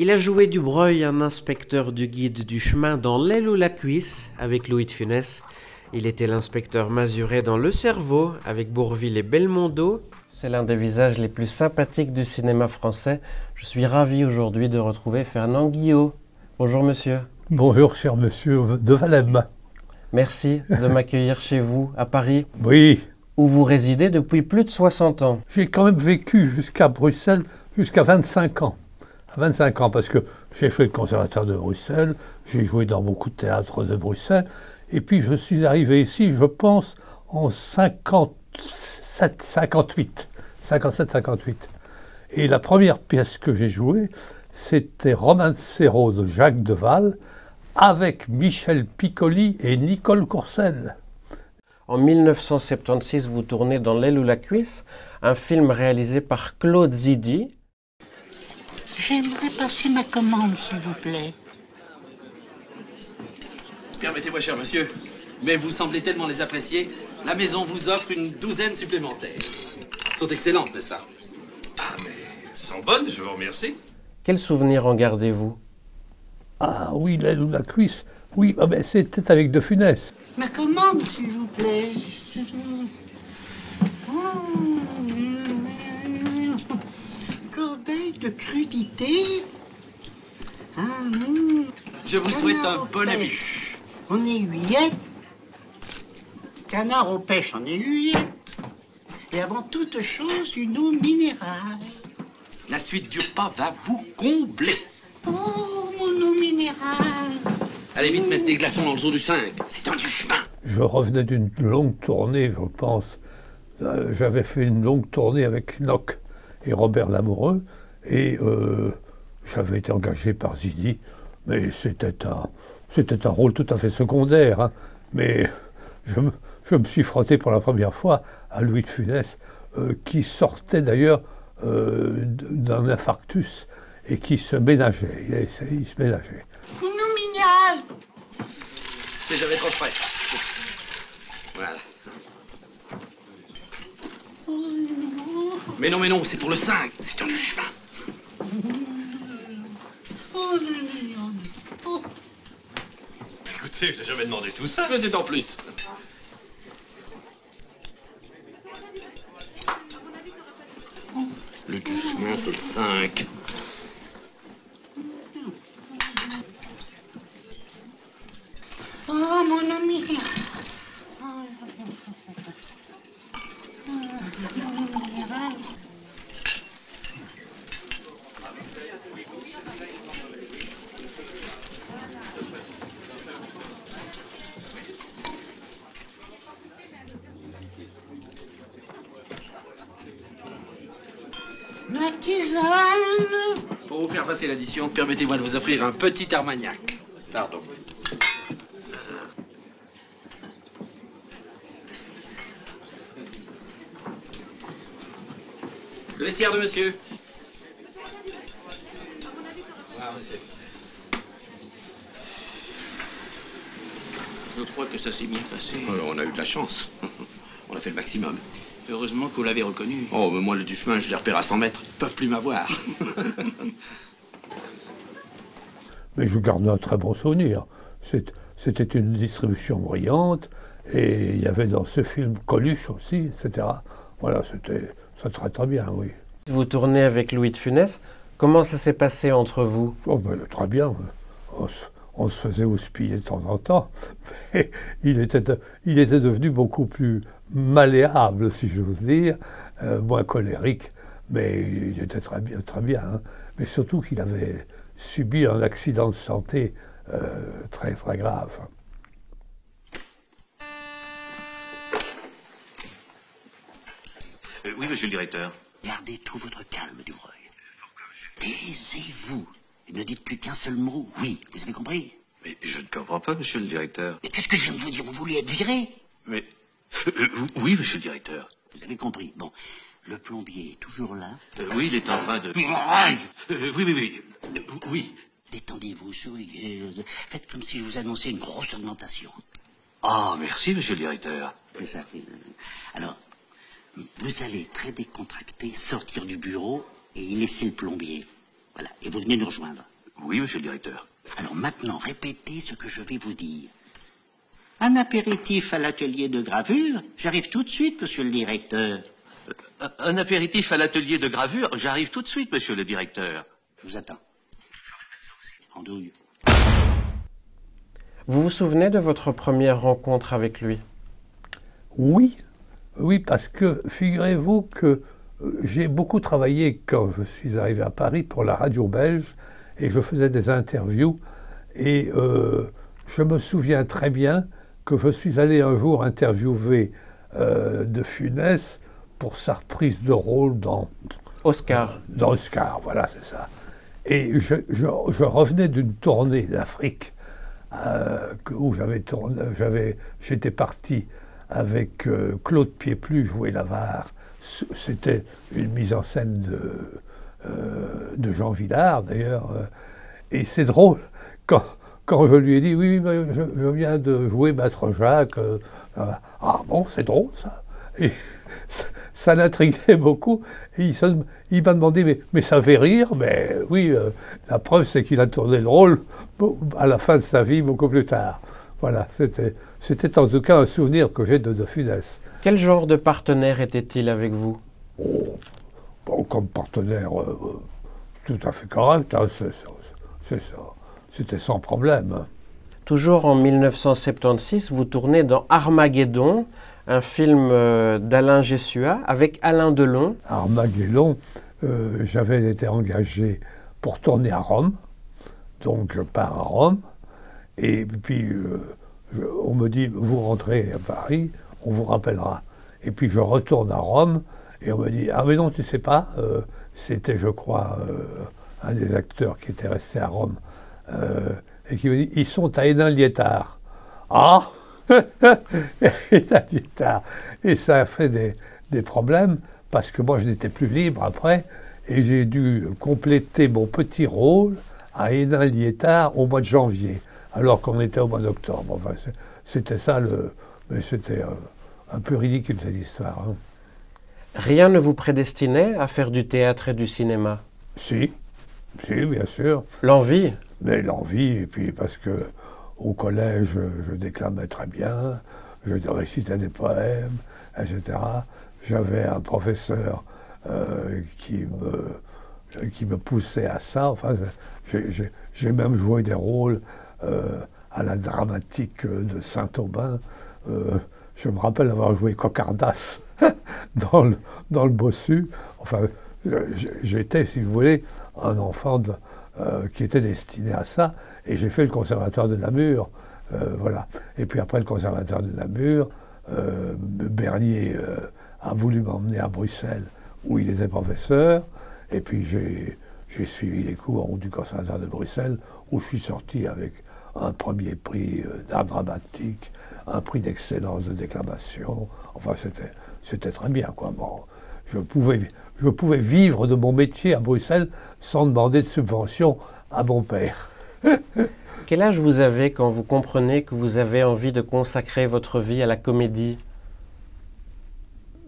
Il a joué du Breuil, un inspecteur du guide du chemin dans L'aile ou la cuisse avec Louis de Funès. Il était l'inspecteur Mazuret dans Le Cerveau avec Bourvil et Belmondo. C'est l'un des visages les plus sympathiques du cinéma français. Je suis ravi aujourd'hui de retrouver Fernand Guillot. Bonjour monsieur. Bonjour cher monsieur de Valem. Merci de m'accueillir chez vous à Paris. Oui. Où vous résidez depuis plus de 60 ans. J'ai quand même vécu jusqu'à Bruxelles jusqu'à 25 ans. 25 ans parce que j'ai fait le conservatoire de Bruxelles, j'ai joué dans beaucoup de théâtres de Bruxelles, et puis je suis arrivé ici, je pense, en 57-58. Et la première pièce que j'ai jouée, c'était Romancero de Jacques Deval, avec Michel Piccoli et Nicole Courcelles. En 1976, vous tournez dans L'aile ou la cuisse, un film réalisé par Claude Zidi. J'aimerais passer ma commande, s'il vous plaît. Permettez-moi, cher monsieur, mais vous semblez tellement les apprécier, la maison vous offre une douzaine supplémentaires. Elles sont excellentes, n'est-ce pas? Ah, mais elles sont bonnes, je vous remercie. Quel souvenir en gardez-vous? Ah oui, L'aile ou la cuisse, oui, ah ben, c'était avec De Funès. Ma commande, s'il vous plaît. Corbeille de crudité. Je vous souhaite un bon ami. En aiguillette. Canard aux pêches en aiguillette. Et avant toute chose, une eau minérale. La suite du repas va vous combler. Oh, mon eau minérale. Allez vite mettre des glaçons dans le zoo du 5. C'est un du chemin. Je revenais d'une longue tournée, je pense. J'avais fait une longue tournée avec Nock et Robert Lamoureux, et j'avais été engagé par Zidi, mais c'était un rôle tout à fait secondaire. Hein. Mais je me suis frotté pour la première fois à Louis de Funès, qui sortait d'ailleurs d'un infarctus et qui se ménageait. Il se ménageait. Une eau minérale. C'est jamais trop frais. Voilà. Mais non, c'est pour le 5. C'est un du chemin. Écoutez, je n'ai jamais demandé tout ça. Mais c'est en plus. Le du chemin, c'est le 5. Oh, mon ami. La tisane. Pour vous faire passer l'addition, permettez-moi de vous offrir un petit Armagnac. Pardon. Le vestiaire de monsieur. Ah, monsieur. Je crois que ça s'est bien passé. On a eu de la chance. On a fait le maximum. Heureusement que vous l'avez reconnu. Oh, mais moi, le du chemin, je les repère à 100 mètres. Ils peuvent plus m'avoir. Mais je garde un très bon souvenir. C'était une distribution brillante, et il y avait dans ce film Coluche aussi, etc. Voilà, ça très très bien, oui. Vous tournez avec Louis de Funès. Comment ça s'est passé entre vous? Oh ben, très bien. On se faisait houspiller de temps en temps, mais il était devenu beaucoup plus malléable, si j'ose dire, moins colérique, mais il était très bien. Hein. Mais surtout qu'il avait subi un accident de santé très très grave. Oui, monsieur le directeur. Gardez tout votre calme, Dubreuil. Taisez-vous. Ne dites plus qu'un seul mot. Oui, vous avez compris? Mais je ne comprends pas, monsieur le directeur. Mais qu'est-ce que je viens de vous dire? Vous voulez être viré? Mais... oui, monsieur le directeur. Vous avez compris. Bon, le plombier est toujours là. Oui, il est en train de... Oui. Détendez-vous, souriez. Faites comme si je vous annonçais une grosse augmentation. Ah, merci, monsieur le directeur. C'est ça. Alors, vous allez très décontracté sortir du bureau et y laisser le plombier. Voilà, et vous venez nous rejoindre. Oui, monsieur le directeur. Alors maintenant, répétez ce que je vais vous dire. Un apéritif à l'atelier de gravure? J'arrive tout de suite, monsieur le directeur. Un apéritif à l'atelier de gravure? J'arrive tout de suite, monsieur le directeur. Je vous attends. Andouille. Vous vous souvenez de votre première rencontre avec lui? Oui, oui, parce que figurez-vous que j'ai beaucoup travaillé quand je suis arrivé à Paris pour la radio belge et je faisais des interviews et je me souviens très bien que je suis allé un jour interviewer de Funès pour sa reprise de rôle dans Oscar. Dans Oscar, voilà, c'est ça. Et je revenais d'une tournée d'Afrique où j'étais parti avec Claude Pieplu jouer l'avare. C'était une mise en scène de Jean Villard, d'ailleurs. Et c'est drôle, quand je lui ai dit, oui, je viens de jouer Maître Jacques. Ah bon, c'est drôle, ça. Et ça l'intriguait beaucoup. Et il m'a demandé, mais ça fait rire? Mais oui, la preuve, c'est qu'il a tourné le rôle à la fin de sa vie, beaucoup plus tard. Voilà, c'était en tout cas un souvenir que j'ai de Funès. Quel genre de partenaire était-il avec vous? Oh, bon, comme partenaire tout à fait correct, hein, c'est ça. C'était sans problème. Toujours en 1976, vous tournez dans Armageddon, un film d'Alain Gessua avec Alain Delon. Armageddon, j'avais été engagé pour tourner à Rome, donc je pars à Rome, et puis on me dit, vous rentrez à Paris, on vous rappellera. Et puis je retourne à Rome, et on me dit, ah mais non, tu sais pas, c'était je crois un des acteurs qui était resté à Rome, et qui me dit, ils sont à Hénin-Liétard. Ah Hénin-Liétard. Et ça a fait des problèmes, parce que moi je n'étais plus libre après, et j'ai dû compléter mon petit rôle à Hénin-Liétard au mois de janvier, alors qu'on était au mois d'octobre. Enfin, c'était ça mais c'était un peu ridicule cette histoire. Hein. Rien ne vous prédestinait à faire du théâtre et du cinéma? Si, bien sûr. L'envie? Mais l'envie, et puis parce que au collège, je déclamais très bien, je récitais des poèmes, etc. J'avais un professeur qui me poussait à ça. Enfin, j'ai même joué des rôles à la dramatique de Saint-Aubin. Je me rappelle avoir joué Cocardas dans le Bossu. Enfin, j'étais, si vous voulez, un enfant qui était destiné à ça. Et j'ai fait le conservatoire de Namur. Voilà. Et puis après le conservatoire de Namur, Bernier a voulu m'emmener à Bruxelles, où il était professeur. Et puis j'ai suivi les cours du conservatoire de Bruxelles, où je suis sorti avec un premier prix d'art dramatique, un prix d'excellence de déclamation. Enfin, c'était très bien, quoi. Bon, je pouvais vivre de mon métier à Bruxelles sans demander de subvention à mon père. Quel âge vous avez quand vous comprenez que vous avez envie de consacrer votre vie à la comédie?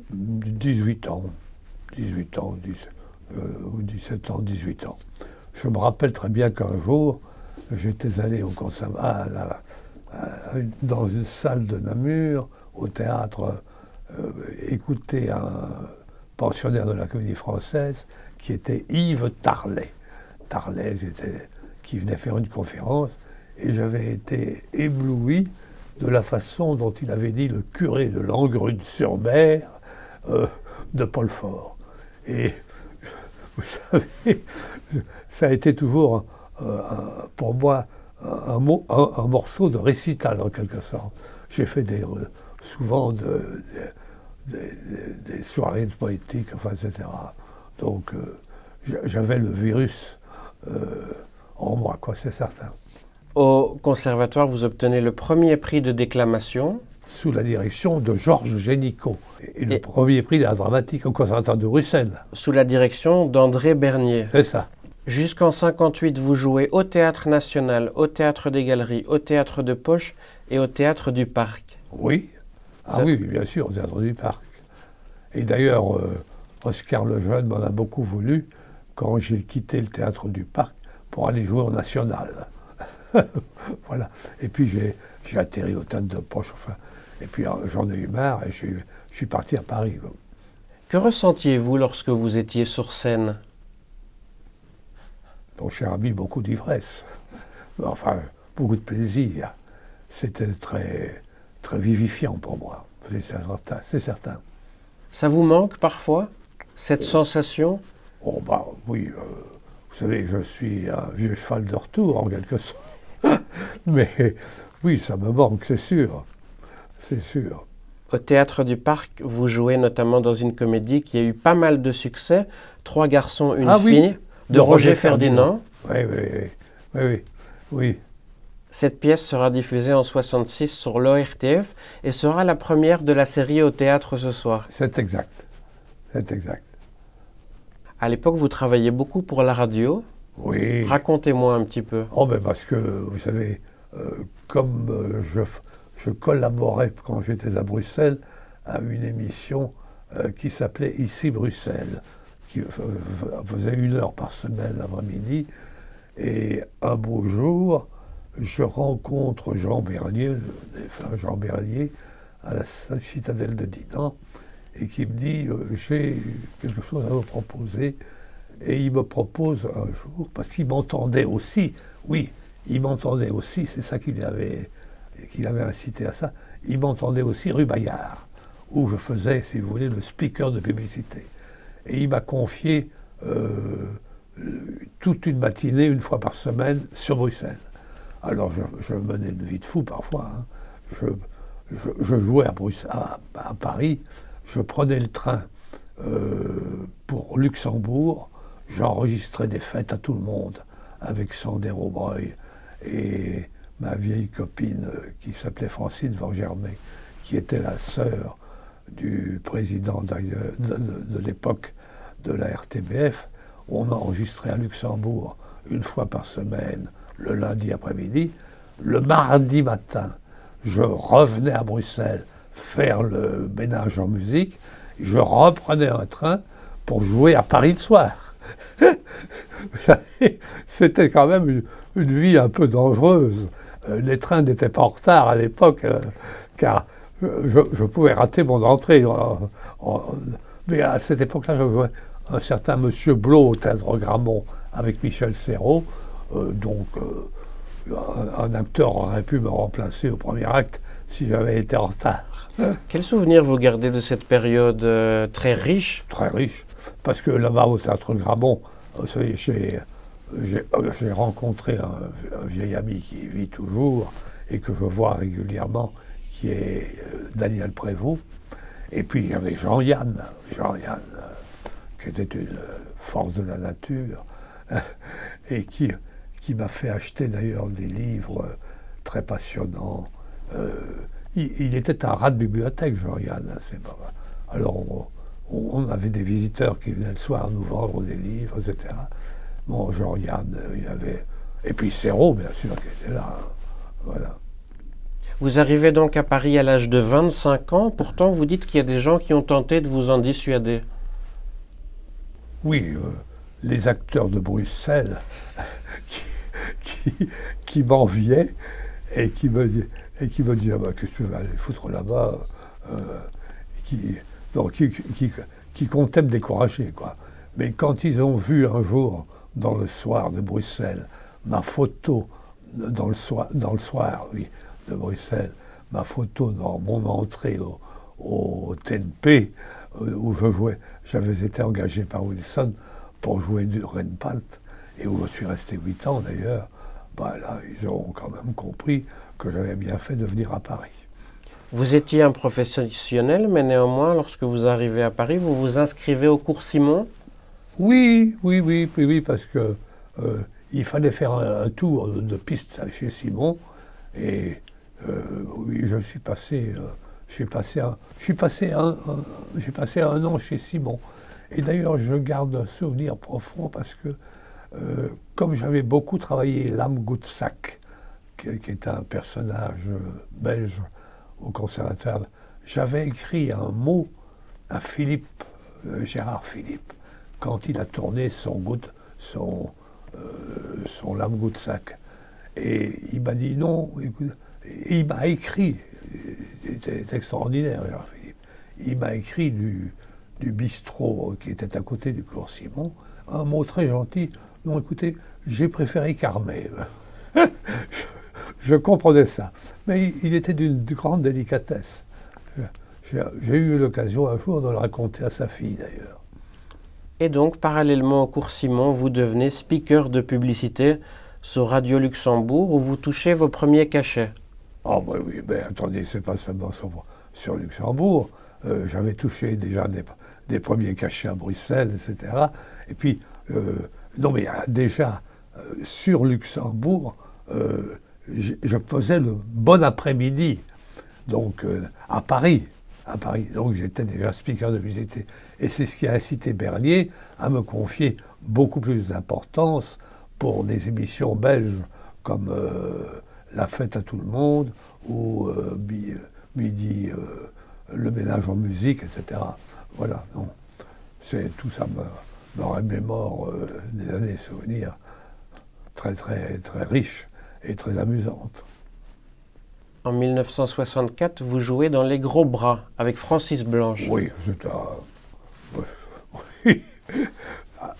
18 ans. 17 ans, 18 ans. Je me rappelle très bien qu'un jour, j'étais allé au conservatoire, dans une salle de Namur, au théâtre, écouter un pensionnaire de la Comédie Française qui était Yves Tarlet. Tarlet, qui venait faire une conférence, et j'avais été ébloui de la façon dont il avait dit le curé de Langrune-sur-Mer de Paul Fort. Et vous savez, ça a été toujours pour moi un morceau de récital en quelque sorte. J'ai fait souvent des soirées de poétique, enfin, etc. Donc j'avais le virus en moi, quoi, c'est certain. Au conservatoire, vous obtenez le premier prix de déclamation. Sous la direction de Georges Génicot. Et le premier prix d'art dramatique au conservatoire de Bruxelles. Sous la direction d'André Bernier. C'est ça. Jusqu'en 1958, vous jouez au Théâtre National, au Théâtre des Galeries, au Théâtre de Poche et au Théâtre du Parc. Oui. Ah oui, bien sûr, au Théâtre du Parc. Et d'ailleurs, Oscar Lejeune m'en a beaucoup voulu quand j'ai quitté le Théâtre du Parc pour aller jouer au National. Voilà. Et puis j'ai atterri au Théâtre de Poche, enfin, et puis j'en ai eu marre et je suis parti à Paris. Quoi. Que ressentiez-vous lorsque vous étiez sur scène? Mon cher ami, beaucoup d'ivresse. Enfin, beaucoup de plaisir. C'était très, très vivifiant pour moi, c'est certain. Ça vous manque parfois, cette sensation? Oh bah oui, vous savez, je suis un vieux cheval de retour en quelque sorte. Mais oui, ça me manque, c'est sûr. C'est sûr. Au Théâtre du Parc, vous jouez notamment dans une comédie qui a eu pas mal de succès, Trois garçons, une fille, de Roger Ferdinand. Oui. Cette pièce sera diffusée en 1966 sur l'ORTF et sera la première de la série Au Théâtre ce soir. C'est exact. C'est exact. À l'époque, vous travailliez beaucoup pour la radio. Oui. Racontez-moi un petit peu. Oh, ben parce que, vous savez, comme je collaborais quand j'étais à Bruxelles à une émission qui s'appelait Ici Bruxelles, qui faisait 1 heure par semaine l'après-midi. Et un beau jour, je rencontre Jean Bernier, le défunt Jean Bernier, à la citadelle de Dinan, et qui me dit j'ai quelque chose à vous proposer. Et il me propose un jour, parce qu'il m'entendait aussi, oui, il m'entendait aussi, c'est ça qu'il avait incité à ça, il m'entendait aussi rue Bayard, où je faisais, si vous voulez, le speaker de publicité. Et il m'a confié toute une matinée, 1 fois par semaine, sur Bruxelles. Alors je menais une vie de fou parfois. Hein. Je jouais à Paris, je prenais le train pour Luxembourg, j'enregistrais des fêtes à tout le monde avec Sander Aubreuil et ma vieille copine qui s'appelait Francine Van Germay, qui était la sœur du président de l'époque de la RTBF. On enregistrait à Luxembourg 1 fois par semaine, le lundi après-midi. Le mardi matin, je revenais à Bruxelles faire le ménage en musique. Je reprenais un train pour jouer à Paris le soir. C'était quand même une vie un peu dangereuse. Les trains n'étaient pas en retard à l'époque, car je pouvais rater mon entrée. Mais à cette époque-là, je jouais un certain Monsieur Blot au Théâtre Grammont avec Michel Serrault. Donc, un acteur aurait pu me remplacer au premier acte si j'avais été en retard. Quel souvenir vous gardez de cette période très riche? Très riche, parce que là-bas au Théâtre Grammont, vous savez, j'ai rencontré un vieil ami qui vit toujours et que je vois régulièrement, qui est Daniel Prévost. Et puis il y avait Jean-Yann, qui était une force de la nature, et qui m'a fait acheter d'ailleurs des livres très passionnants. Il était un rat de bibliothèque, Jean-Yann. Alors on avait des visiteurs qui venaient le soir nous vendre des livres, etc. Bon, Jean-Yann, il y avait... Et puis Serrault, bien sûr, qui était là. Voilà. Vous arrivez donc à Paris à l'âge de 25 ans, pourtant vous dites qu'il y a des gens qui ont tenté de vous en dissuader. Oui, les acteurs de Bruxelles qui m'enviaient et qui me disaient ah bah, qu'est-ce que tu vas aller foutre là-bas, qui comptaient me décourager, quoi. Mais quand ils ont vu un jour dans le soir de Bruxelles ma photo dans le soir de Bruxelles, ma photo dans mon entrée au TNP où je jouais, j'avais été engagé par Wilson pour jouer du Reinpalt et où je suis resté 8 ans d'ailleurs. Bah là, ils ont quand même compris que j'avais bien fait de venir à Paris. Vous étiez un professionnel, mais néanmoins, lorsque vous arrivez à Paris, vous vous inscrivez au cours Simon? Oui, parce que il fallait faire un tour de piste chez Simon, et oui, j'ai passé un an chez Simon. Et d'ailleurs, je garde un souvenir profond parce que, comme j'avais beaucoup travaillé l'âme Goutsac, qui est un personnage belge au conservatoire, j'avais écrit un mot à Philippe, Gérard Philippe, quand il a tourné son son Lamgoutsac. Et il m'a dit non, écoute, il m'a écrit, c'est extraordinaire, Philippe. Il m'a écrit du bistrot qui était à côté du cours Simon, un mot très gentil. Non, écoutez, j'ai préféré Carmel. Je comprenais ça. Mais il était d'une grande délicatesse. J'ai eu l'occasion un jour de le raconter à sa fille, d'ailleurs. Et donc, parallèlement au cours Simon, vous devenez speaker de publicité sur Radio Luxembourg, où vous touchez vos premiers cachets. Ah ben oui, mais attendez, c'est pas seulement sur Luxembourg. J'avais touché déjà des premiers cachets à Bruxelles, etc. Et puis, non mais déjà, sur Luxembourg, je faisais le bon après-midi, donc à Paris. Donc j'étais déjà speaker de publicité. Et c'est ce qui a incité Bernier à me confier beaucoup plus d'importance pour des émissions belges comme La Fête à tout le monde ou Midi, Le Ménage en musique, etc. Voilà, non. Tout ça me remémore des années souvenirs très, très, très riches et très amusantes. En 1964, vous jouez dans Les Gros Bras avec Francis Blanche. Oui,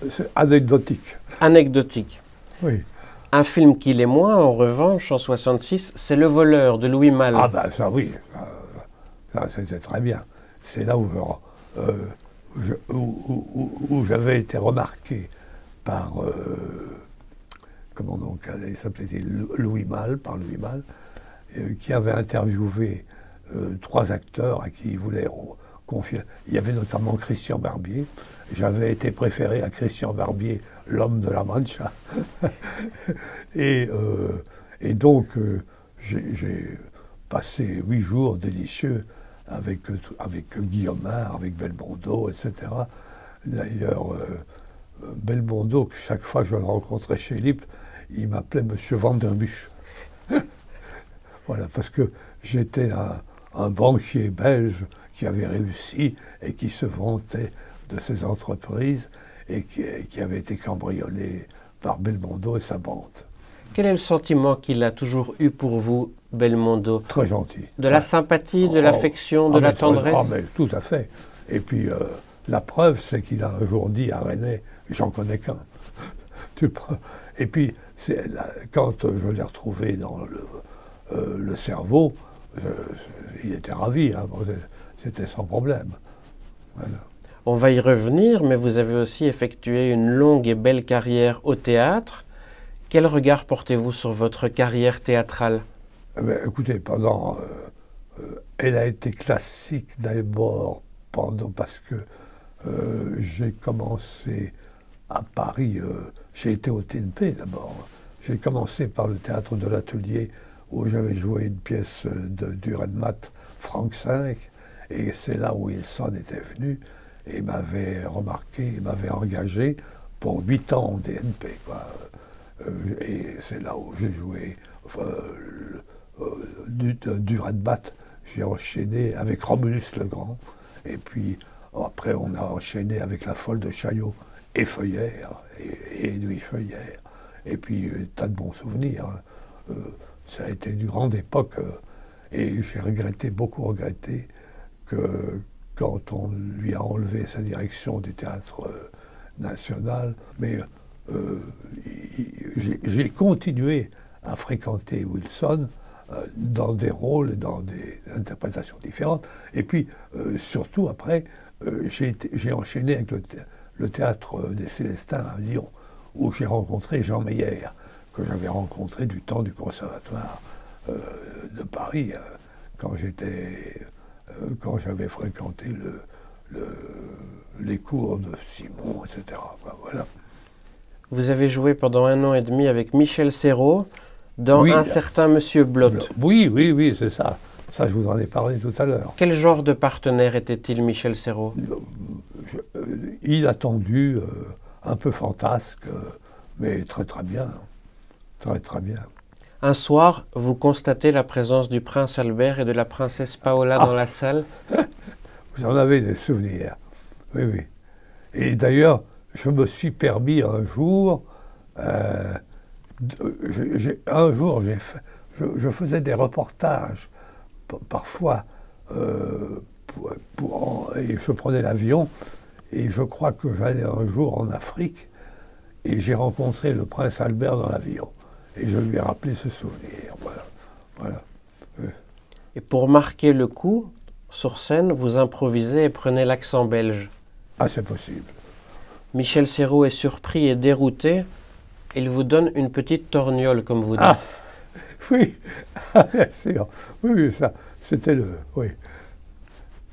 c'est anecdotique. Anecdotique. Oui. Un film qui l'est moins, en revanche, en 66, c'est Le Voleur de Louis Malle. Ah ben ça oui, ça c'était très bien. C'est là où j'avais été remarqué par, comment donc, il s'appelait Louis Malle, par Louis Malle, qui avait interviewé 3 acteurs à qui il voulait confier. Il y avait notamment Christian Barbier. J'avais été préféré à Christian Barbier, l'homme de la Mancha. et donc, j'ai passé 8 jours délicieux avec Guillaumard, avec Belmondo, etc. D'ailleurs, Belmondo, chaque fois que je le rencontrais chez Lippe, il m'appelait Monsieur Vanderbuch. Voilà, parce que j'étais un banquier belge qui avait réussi et qui se vantait de ses entreprises et qui avait été cambriolé par Belmondo et sa bande. Quel est le sentiment qu'il a toujours eu pour vous, Belmondo? Très gentil. De la sympathie, de l'affection, de la tendresse? Mais tout à fait. Et puis, la preuve, c'est qu'il a un jour dit à René, j'en connais qu'un. Et puis, quand je l'ai retrouvé dans le cerveau, il était ravi, hein, c'était sans problème. Voilà. On va y revenir, mais vous avez aussi effectué une longue et belle carrière au théâtre. Quel regard portez-vous sur votre carrière théâtrale? Écoutez, elle a été classique d'abord parce que j'ai commencé à Paris, j'ai été au TNP d'abord. J'ai commencé par le théâtre de l'Atelier où j'avais joué une pièce de Dürrenmatt, Franck V, et c'est là où Wilson était venu et m'avait remarqué, il m'avait engagé pour 8 ans au TNP, quoi. Et c'est là où j'ai joué Dürrenmatt, j'ai enchaîné avec Romulus le Grand, et puis après on a enchaîné avec La Folle de Chaillot et Feuillère, et Louis Feuillère, et puis tas de bons souvenirs. Ça a été une grande époque, et j'ai beaucoup regretté que quand on lui a enlevé sa direction du théâtre national, mais j'ai continué à fréquenter Wilson dans des rôles, dans des interprétations différentes. Et puis, surtout après, j'ai enchaîné avec le théâtre des Célestins à Lyon, où j'ai rencontré Jean Meyer, que j'avais rencontré du temps du conservatoire de Paris, quand j'avais fréquenté les cours de Simon, etc. Voilà. Vous avez joué pendant 1 an et demi avec Michel Serrault dans Un certain Monsieur Blot. Oui, c'est ça. Ça, je vous en ai parlé tout à l'heure. Quel genre de partenaire était-il, Michel Serrault? Inattendu, un peu fantasque, mais très très bien. Très très bien. Un soir, vous constatez la présence du prince Albert et de la princesse Paola dans la salle. Vous en avez des souvenirs. Oui. Et d'ailleurs, je me suis permis un jour, Un jour, je faisais des reportages, parfois, et je prenais l'avion, et je crois que j'allais un jour en Afrique, et j'ai rencontré le prince Albert dans l'avion. Et je lui ai rappelé ce souvenir. Voilà. Et pour marquer le coup, sur scène, vous improvisez et prenez l'accent belge. Ah, c'est possible. Michel Serrault est surpris et dérouté. Il vous donne une petite torgnole, comme vous dites. Ah, oui, bien sûr. Oui, ça, c'était le... Oui.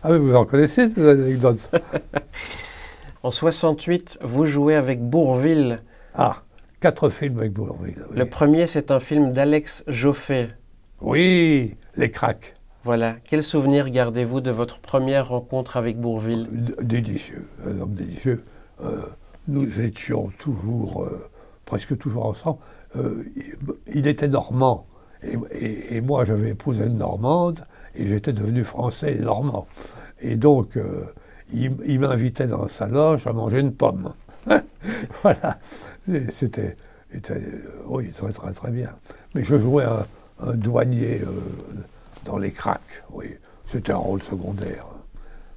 Ah, mais vous en connaissez des anecdotes. En 68, vous jouez avec Bourvil. Ah, 4 films avec Bourvil. Oui. Le premier, c'est un film d'Alex Joffé. Oui, Les Cracks. Voilà. Quel souvenir gardez-vous de votre première rencontre avec Bourvil? Délicieux, un homme délicieux. Nous étions toujours, presque toujours ensemble. Il était normand, et moi j'avais épousé une normande, et j'étais devenu français et normand. Et donc, il m'invitait dans sa loge à manger une pomme. Voilà. C'était, oui, très bien. Mais je jouais un douanier dans Les Cracks, oui. C'était un rôle secondaire.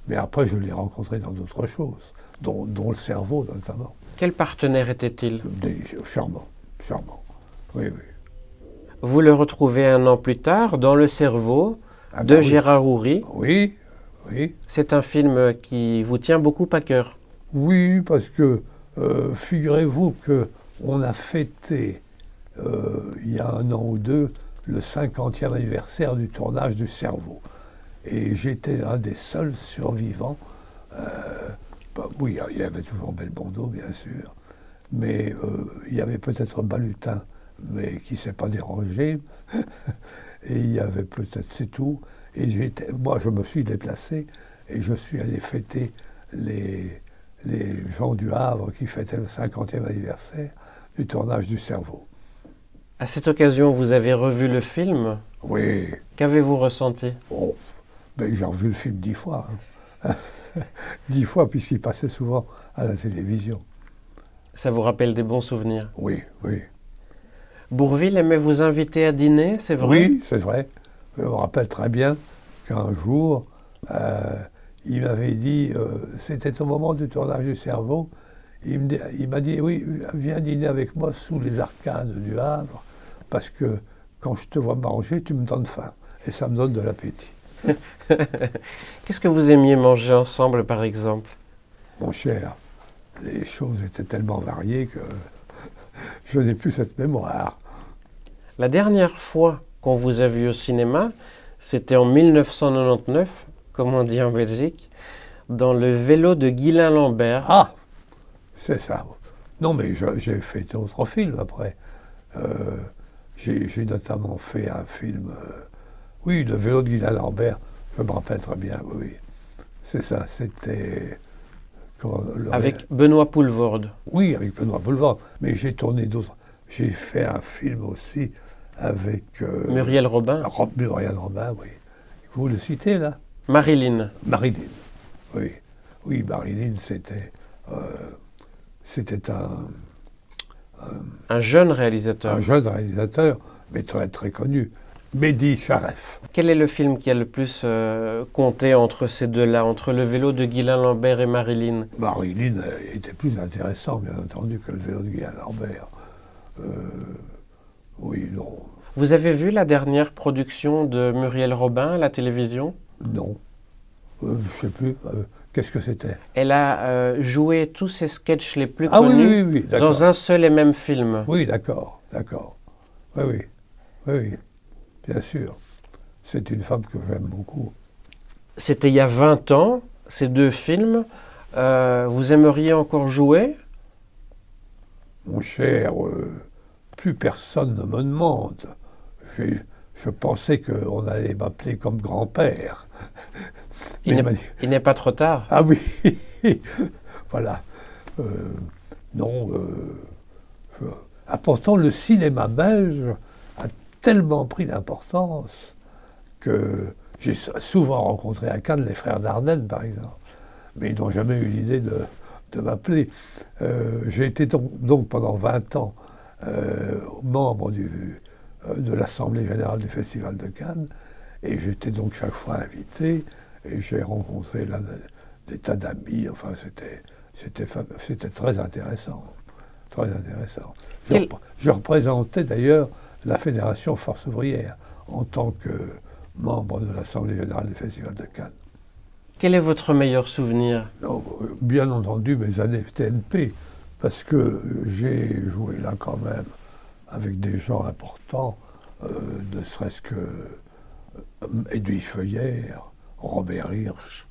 Mais après, je l'ai rencontré dans d'autres choses, dont Le Cerveau, notamment. Quel partenaire était-il? Délicieux, charmant. Oui. Vous le retrouvez un an plus tard dans Le Cerveau de oui. Gérard Houry. Oui. C'est un film qui vous tient beaucoup à cœur. Oui, parce que figurez-vous qu'on a fêté, il y a 1 an ou 2, le 50e anniversaire du tournage du Cerveau. Et j'étais un des seuls survivants. Oui, il y avait toujours Belmondo, bien sûr, mais il y avait peut-être Balutin, mais qui ne s'est pas dérangé. Et il y avait peut-être, c'est tout. Et moi, je me suis déplacé et je suis allé fêter les gens du Havre qui fêtaient le 50e anniversaire du tournage du Cerveau. À cette occasion, vous avez revu le film? Oui. Qu'avez-vous ressenti? Oh, ben, j'ai revu le film 10 fois. Hein. 10 fois, puisqu'il passait souvent à la télévision. Ça vous rappelle des bons souvenirs? Oui. Bourvil aimait vous inviter à dîner, c'est vrai? Oui, c'est vrai. Je me rappelle très bien qu'un jour, il m'avait dit, c'était au moment du tournage du Cerveau, il m'a dit, oui, viens dîner avec moi sous les arcades du Havre, parce que quand je te vois manger, tu me donnes faim, et ça me donne de l'appétit. Qu'est-ce que vous aimiez manger ensemble, par exemple? Mon cher, les choses étaient tellement variées que je n'ai plus cette mémoire. La dernière fois qu'on vous a vu au cinéma, c'était en 1999, comme on dit en Belgique, dans Le Vélo de Guylain Lambert. Ah, c'est ça. Non, mais j'ai fait d'autres films après. J'ai notamment fait un film, oui, Le Vélo de Guylain Lambert, je me rappelle très bien, oui. C'est ça, c'était... Avec Benoît Poelvoorde. Oui, avec Benoît Poelvoorde, mais j'ai tourné d'autres. J'ai fait un film aussi avec... Muriel Robin. Muriel Robin, oui. Vous le citez, là? Marilyn. Marilyn, oui. Oui, Marilyn, c'était un jeune réalisateur. Un jeune réalisateur, mais très, très connu. Mehdi Charef. Quel est le film qui a le plus compté entre ces deux-là, entre Le Vélo de Guylain Lambert et Marilyn? Marilyn était plus intéressant, bien entendu, que Le Vélo de Guylain Lambert. Oui, non. Vous avez vu la dernière production de Muriel Robin à la télévision? Non. Je ne sais plus. Qu'est-ce que c'était? Elle a joué tous ses sketchs les plus connus oui, dans un seul et même film. Oui, d'accord. Oui, bien sûr. C'est une femme que j'aime beaucoup. C'était il y a 20 ans, ces deux films. Vous aimeriez encore jouer? Mon cher, plus personne ne me demande. Je pensais qu'on allait m'appeler comme grand-père. Il n'est pas trop tard. Ah oui, voilà. Non, pourtant le cinéma belge a tellement pris d'importance que j'ai souvent rencontré à Cannes les frères Dardenne, par exemple. Mais ils n'ont jamais eu l'idée de m'appeler. J'ai été donc pendant 20 ans membre de l'Assemblée générale du Festival de Cannes. Et j'étais donc chaque fois invité. Et j'ai rencontré là des tas d'amis. Enfin, c'était très intéressant. Très intéressant. Je représentais d'ailleurs la Fédération Force ouvrière en tant que membre de l'Assemblée générale du Festival de Cannes. Quel est votre meilleur souvenir? Non, bien entendu, mes années TNP, parce que j'ai joué là quand même avec des gens importants, ne serait-ce que Edwige Feuillère, Robert Hirsch,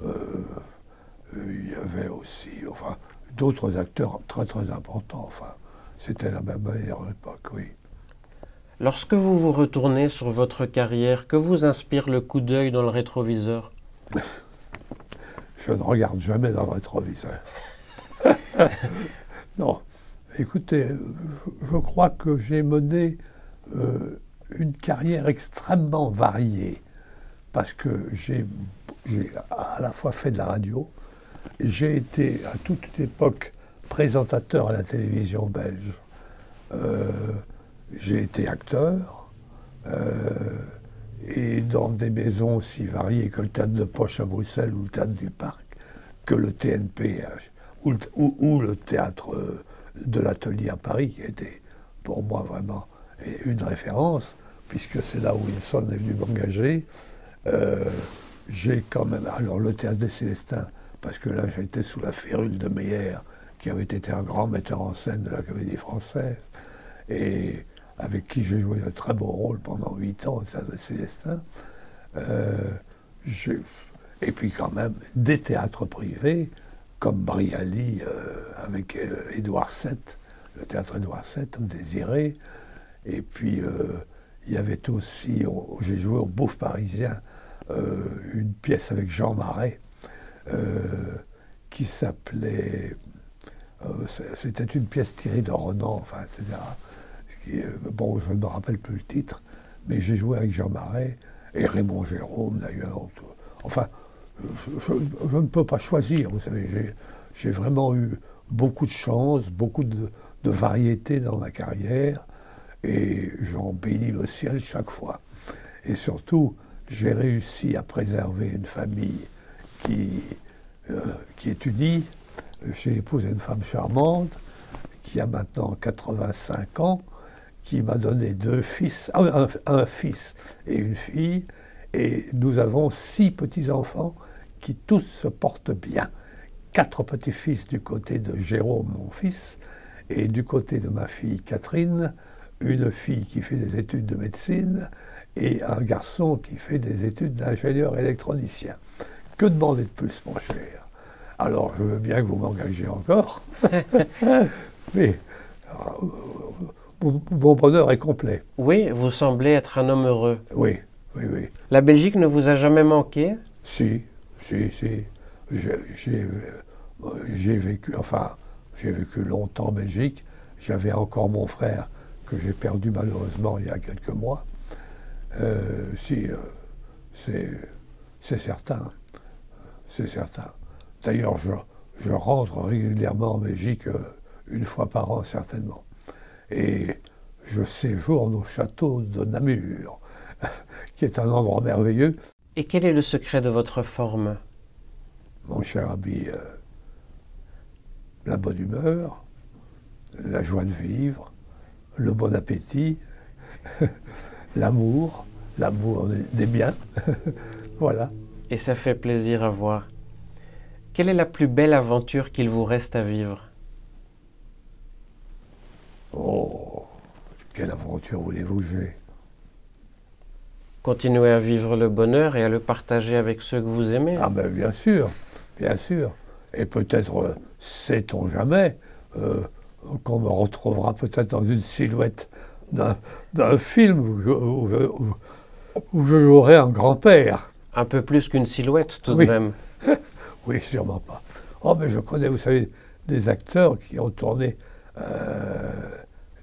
il y avait aussi d'autres acteurs très très importants. Enfin, c'était la même meilleure époque, oui. Lorsque vous vous retournez sur votre carrière, que vous inspire le coup d'œil dans le rétroviseur? Je ne regarde jamais dans le rétroviseur. Non, écoutez, je crois que j'ai mené une carrière extrêmement variée, parce que j'ai à la fois fait de la radio, j'ai été à toute époque présentateur à la télévision belge, j'ai été acteur, et dans des maisons aussi variées que le Théâtre de Poche à Bruxelles ou le Théâtre du Parc, que le TNP ou le Théâtre de l'Atelier à Paris, qui était pour moi vraiment une référence, puisque c'est là où Wilson est venu m'engager. J'ai quand même, alors le Théâtre des Célestins, parce que là j'étais sous la férule de Meyer, qui avait été un grand metteur en scène de la Comédie Française, et avec qui j'ai joué un très beau rôle pendant 8 ans au Théâtre des Célestins. Et puis quand même des théâtres privés, comme Brialy avec Édouard VII, le théâtre Édouard VII, Désiré. Et puis il y avait aussi, j'ai joué au Bouffe Parisien, une pièce avec Jean Marais, qui s'appelait, c'était une pièce tirée de Renan, enfin, etc. Bon, je ne me rappelle plus le titre, mais j'ai joué avec Jean Marais et Raymond Jérôme d'ailleurs. Enfin, je ne peux pas choisir, vous savez, j'ai vraiment eu beaucoup de chance, beaucoup de variété dans ma carrière, et j'en bénis le ciel chaque fois. Et surtout, j'ai réussi à préserver une famille qui est unie. J'ai épousé une femme charmante, qui a maintenant 85 ans, qui m'a donné 2 fils, un fils et une fille, et nous avons 6 petits-enfants qui tous se portent bien. 4 petits-fils du côté de Jérôme, mon fils, et du côté de ma fille Catherine, une fille qui fait des études de médecine et un garçon qui fait des études d'ingénieur électronicien. Que demander de plus, mon cher? Alors, je veux bien que vous m'engagez encore, mais mon bonheur est complet. Oui, vous semblez être un homme heureux. Oui, oui, oui. La Belgique ne vous a jamais manqué? Si. J'ai vécu longtemps en Belgique. J'avais encore mon frère que j'ai perdu malheureusement il y a quelques mois. C'est certain. C'est certain. D'ailleurs, je rentre régulièrement en Belgique, une fois par an certainement. Et je séjourne au château de Namur, qui est un endroit merveilleux. Et quel est le secret de votre forme? Mon cher ami, la bonne humeur, la joie de vivre, le bon appétit, l'amour des biens, voilà. Et ça fait plaisir à voir. Quelle est la plus belle aventure qu'il vous reste à vivre? Oh, quelle aventure voulez-vous que j'ai? Continuer à vivre le bonheur et à le partager avec ceux que vous aimez. Ah ben bien sûr, bien sûr. Et peut-être, sait-on jamais, qu'on me retrouvera peut-être dans une silhouette d'un film où je jouerai un grand-père. Un peu plus qu'une silhouette, tout de même. Oui, sûrement pas. Oh, mais je connais, vous savez, des acteurs qui ont tourné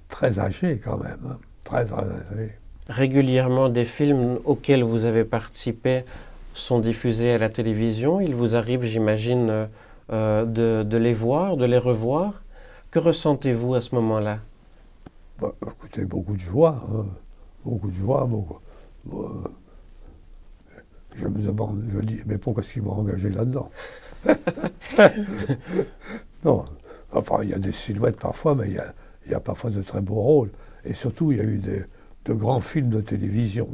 très âgés quand même, hein, très âgés. Régulièrement, des films auxquels vous avez participé sont diffusés à la télévision. Il vous arrive, j'imagine, de les voir, de les revoir. Que ressentez-vous à ce moment-là? Bah, écoutez, beaucoup de joie, hein. Beaucoup de joie. Je me demande, je dis, mais pourquoi est-ce qu'ils m'ont engagé là-dedans? Non, enfin, il y a des silhouettes parfois, mais il y a parfois de très beaux rôles. Et surtout, il y a eu de grands films de télévision.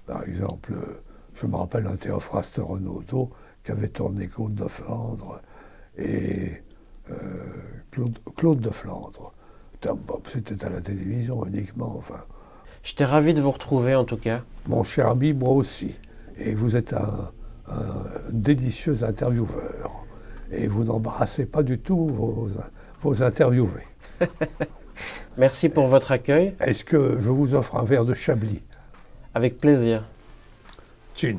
Par exemple, je me rappelle un Théophraste Renaudot qui avait tourné Claude de Flandre et Claude de Flandre. C'était à la télévision uniquement. Enfin. J'étais ravi de vous retrouver en tout cas. Mon cher ami, moi aussi. Et vous êtes un délicieux intervieweur. Et vous n'embarrassez pas du tout vos interviewés. Merci pour votre accueil. Est-ce que je vous offre un verre de Chablis? Avec plaisir. Chin.